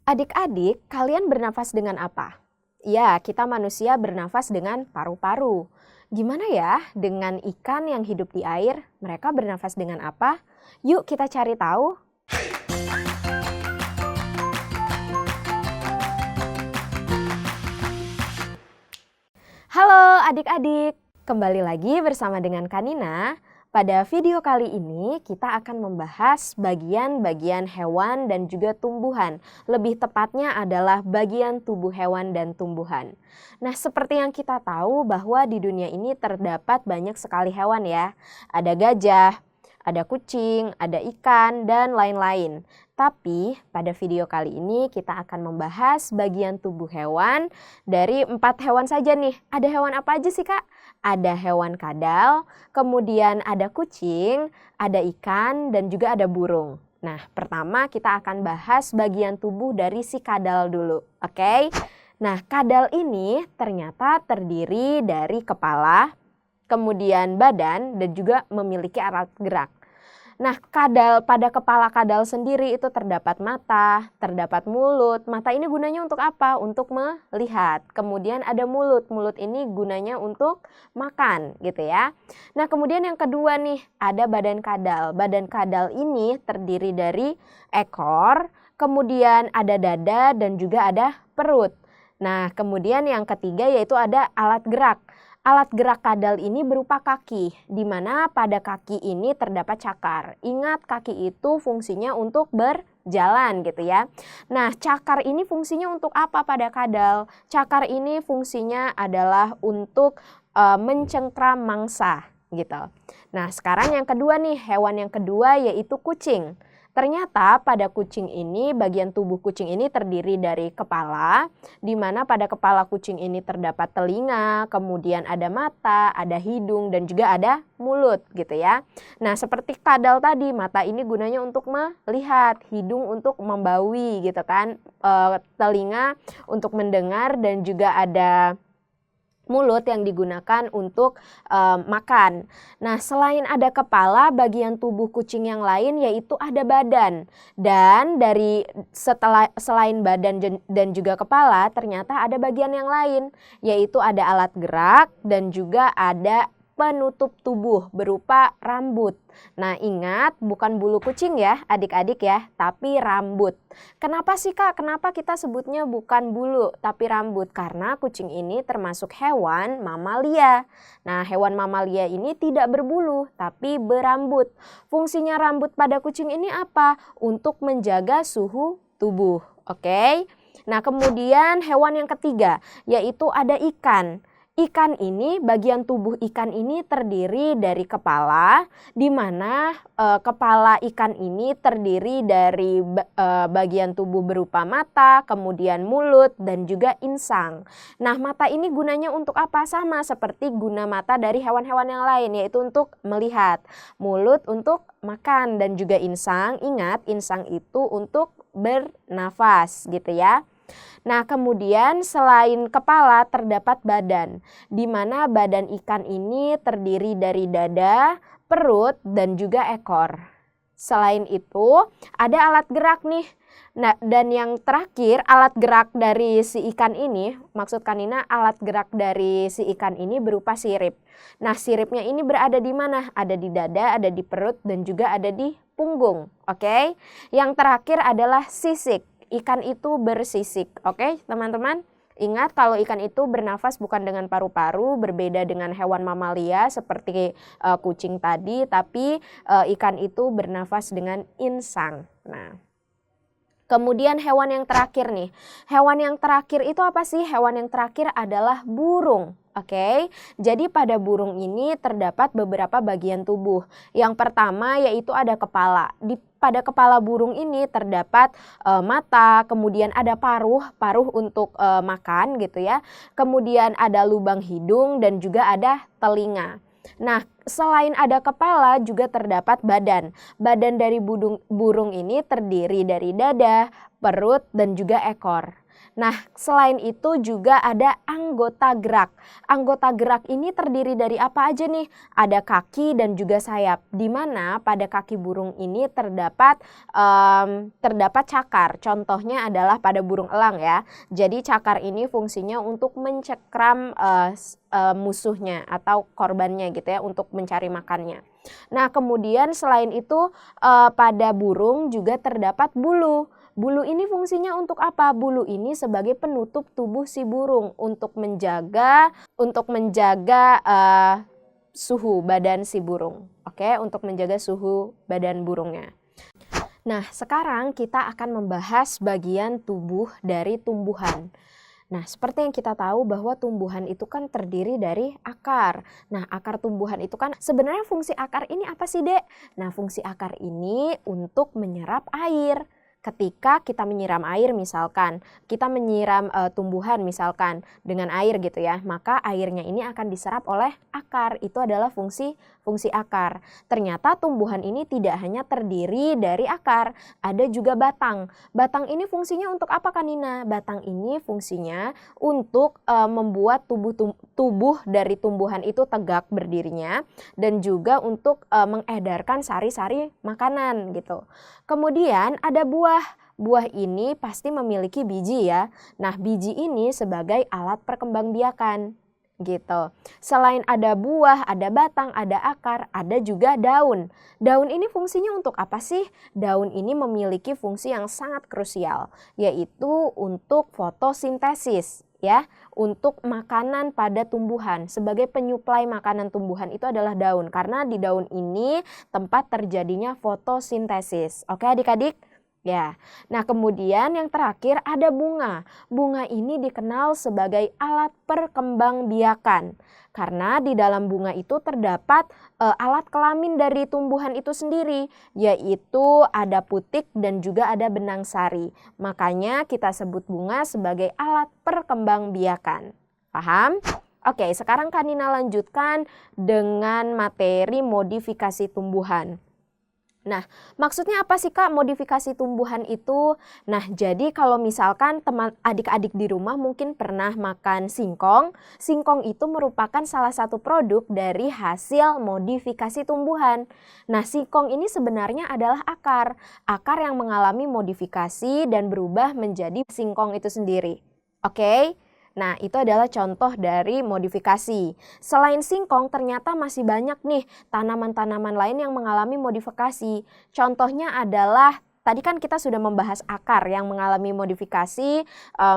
Adik-adik, kalian bernafas dengan apa? Ya, kita manusia bernafas dengan paru-paru. Gimana ya dengan ikan yang hidup di air? Mereka bernafas dengan apa? Yuk kita cari tahu. Halo adik-adik, kembali lagi bersama dengan Kanina. Pada video kali ini kita akan membahas bagian-bagian hewan dan juga tumbuhan. Lebih tepatnya adalah bagian tubuh hewan dan tumbuhan. Nah, seperti yang kita tahu bahwa di dunia ini terdapat banyak sekali hewan ya. Ada gajah, ada kucing, ada ikan, dan lain-lain. Tapi pada video kali ini kita akan membahas bagian tubuh hewan dari 4 hewan saja nih. Ada hewan apa aja sih Kak? Ada hewan kadal, kemudian ada kucing, ada ikan, dan juga ada burung. Nah, pertama kita akan bahas bagian tubuh dari si kadal dulu, oke? Nah, kadal ini ternyata terdiri dari kepala, kemudian badan, dan juga memiliki alat gerak. Nah, pada kepala kadal sendiri itu terdapat mata, terdapat mulut. Mata ini gunanya untuk apa? Untuk melihat. Kemudian ada mulut. Mulut ini gunanya untuk makan, gitu ya. Nah, kemudian yang kedua nih, ada badan kadal. Badan kadal ini terdiri dari ekor, kemudian ada dada dan juga ada perut. Nah, kemudian yang ketiga yaitu ada alat gerak. Alat gerak kadal ini berupa kaki, di mana pada kaki ini terdapat cakar. Ingat, kaki itu fungsinya untuk berjalan gitu ya. Nah, cakar ini fungsinya untuk apa pada kadal? Cakar ini fungsinya adalah untuk mencengkram mangsa gitu. Nah, sekarang yang kedua nih, hewan yang kedua yaitu kucing. Ternyata pada kucing ini, bagian tubuh kucing ini terdiri dari kepala, di mana pada kepala kucing ini terdapat telinga, kemudian ada mata, ada hidung, dan juga ada mulut gitu ya. Nah, seperti kadal tadi, mata ini gunanya untuk melihat, hidung untuk membaui gitu kan, telinga untuk mendengar, dan juga ada mulut yang digunakan untuk makan. Nah, selain ada kepala, bagian tubuh kucing yang lain yaitu ada badan. Dan selain badan dan juga kepala, ternyata ada bagian yang lain, yaitu ada alat gerak dan juga ada penutup tubuh berupa rambut. Nah, ingat bukan bulu kucing ya adik-adik ya, tapi rambut. Kenapa sih Kak? Kenapa kita sebutnya bukan bulu tapi rambut? Karena kucing ini termasuk hewan mamalia. Nah, hewan mamalia ini tidak berbulu tapi berambut. Fungsinya rambut pada kucing ini apa? Untuk menjaga suhu tubuh. Oke? Nah, kemudian hewan yang ketiga yaitu ada ikan. Ikan ini, bagian tubuh ikan ini terdiri dari kepala, di mana kepala ikan ini terdiri dari bagian tubuh berupa mata, kemudian mulut, dan juga insang. Nah, mata ini gunanya untuk apa? Sama seperti guna mata dari hewan-hewan yang lain, yaitu untuk melihat. Mulut untuk makan, dan juga insang, ingat insang itu untuk bernafas gitu ya. Nah, kemudian selain kepala terdapat badan, di mana badan ikan ini terdiri dari dada, perut, dan juga ekor. Selain itu, ada alat gerak nih. Nah, dan yang terakhir, alat gerak dari si ikan ini, maksud Kanina alat gerak dari si ikan ini berupa sirip. Nah, siripnya ini berada di mana? Ada di dada, ada di perut, dan juga ada di punggung. Oke? Yang terakhir adalah sisik. Ikan itu bersisik, oke teman-teman? Ingat kalau ikan itu bernafas bukan dengan paru-paru, berbeda dengan hewan mamalia seperti kucing tadi, tapi ikan itu bernafas dengan insang. Nah, kemudian hewan yang terakhir nih. Hewan yang terakhir itu apa sih? Hewan yang terakhir adalah burung. Oke, jadi pada burung ini terdapat beberapa bagian tubuh. Yang pertama yaitu ada kepala. Pada kepala burung ini terdapat mata, kemudian ada paruh untuk makan gitu ya. Kemudian ada lubang hidung dan juga ada telinga. Nah, selain ada kepala juga terdapat badan. Badan dari burung ini terdiri dari dada, perut, dan juga ekor. Nah, selain itu juga ada anggota gerak. Anggota gerak ini terdiri dari apa aja nih? Ada kaki dan juga sayap, di mana pada kaki burung ini terdapat cakar. Contohnya adalah pada burung elang ya. Jadi cakar ini fungsinya untuk mencekram musuhnya atau korbannya gitu ya, untuk mencari makannya. Nah, kemudian selain itu pada burung juga terdapat bulu. Bulu ini fungsinya untuk apa? Bulu ini sebagai penutup tubuh si burung untuk menjaga suhu badan si burung. Oke, untuk menjaga suhu badan burungnya. Nah, sekarang kita akan membahas bagian tubuh dari tumbuhan. Nah, seperti yang kita tahu bahwa tumbuhan itu kan terdiri dari akar. Nah, akar tumbuhan itu kan sebenarnya fungsi akar ini apa sih, Dek? Nah, fungsi akar ini untuk menyerap air. Ketika kita menyiram air misalkan, kita menyiram tumbuhan misalkan dengan air gitu ya, maka airnya ini akan diserap oleh akar. Itu adalah fungsi akar. Ternyata tumbuhan ini tidak hanya terdiri dari akar, ada juga batang. Batang ini fungsinya untuk apa, Kanina? Batang ini fungsinya untuk membuat tubuh dari tumbuhan itu tegak berdirinya dan juga untuk mengedarkan sari-sari makanan gitu. Kemudian ada buah. Buah ini pasti memiliki biji ya. Nah, biji ini sebagai alat perkembangbiakan gitu. Selain ada buah, ada batang, ada akar, ada juga daun. Daun ini fungsinya untuk apa sih? Daun ini memiliki fungsi yang sangat krusial, yaitu untuk fotosintesis ya, untuk makanan pada tumbuhan. Sebagai penyuplai makanan tumbuhan itu adalah daun, karena di daun ini tempat terjadinya fotosintesis. Oke, adik-adik? Ya, nah kemudian yang terakhir ada bunga. Bunga ini dikenal sebagai alat perkembangbiakan karena di dalam bunga itu terdapat alat kelamin dari tumbuhan itu sendiri, yaitu ada putik dan juga ada benang sari. Makanya kita sebut bunga sebagai alat perkembangbiakan. Paham? Oke, sekarang Kanina lanjutkan dengan materi modifikasi tumbuhan. Nah, maksudnya apa sih Kak modifikasi tumbuhan itu? Nah, jadi kalau misalkan teman adik-adik di rumah mungkin pernah makan singkong. Singkong itu merupakan salah satu produk dari hasil modifikasi tumbuhan. Nah, singkong ini sebenarnya adalah akar. Akar yang mengalami modifikasi dan berubah menjadi singkong itu sendiri. Oke? Nah, itu adalah contoh dari modifikasi. Selain singkong, ternyata masih banyak nih tanaman-tanaman lain yang mengalami modifikasi. Contohnya adalah, tadi kan kita sudah membahas akar yang mengalami modifikasi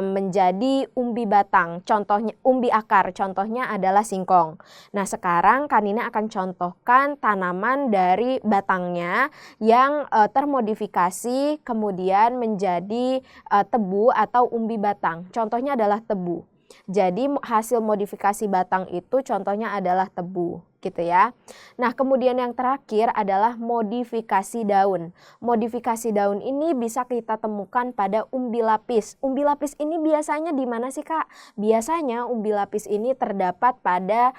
menjadi umbi batang. Contohnya umbi akar, contohnya adalah singkong. Nah, sekarang Kanina akan contohkan tanaman dari batangnya yang termodifikasi kemudian menjadi tebu atau umbi batang. Contohnya adalah tebu. Jadi hasil modifikasi batang itu contohnya adalah tebu, gitu ya. Nah, kemudian yang terakhir adalah modifikasi daun. Modifikasi daun ini bisa kita temukan pada umbi lapis. Umbi lapis ini biasanya di mana sih, Kak? Biasanya umbi lapis ini terdapat pada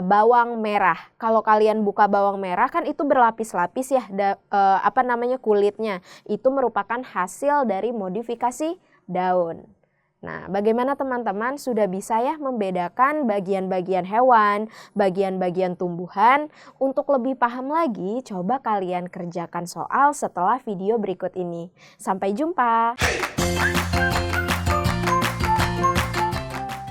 bawang merah. Kalau kalian buka bawang merah kan itu berlapis-lapis ya, kulitnya. Itu merupakan hasil dari modifikasi daun. Nah, bagaimana teman-teman sudah bisa ya membedakan bagian-bagian hewan, bagian-bagian tumbuhan? Untuk lebih paham lagi, coba kalian kerjakan soal setelah video berikut ini. Sampai jumpa!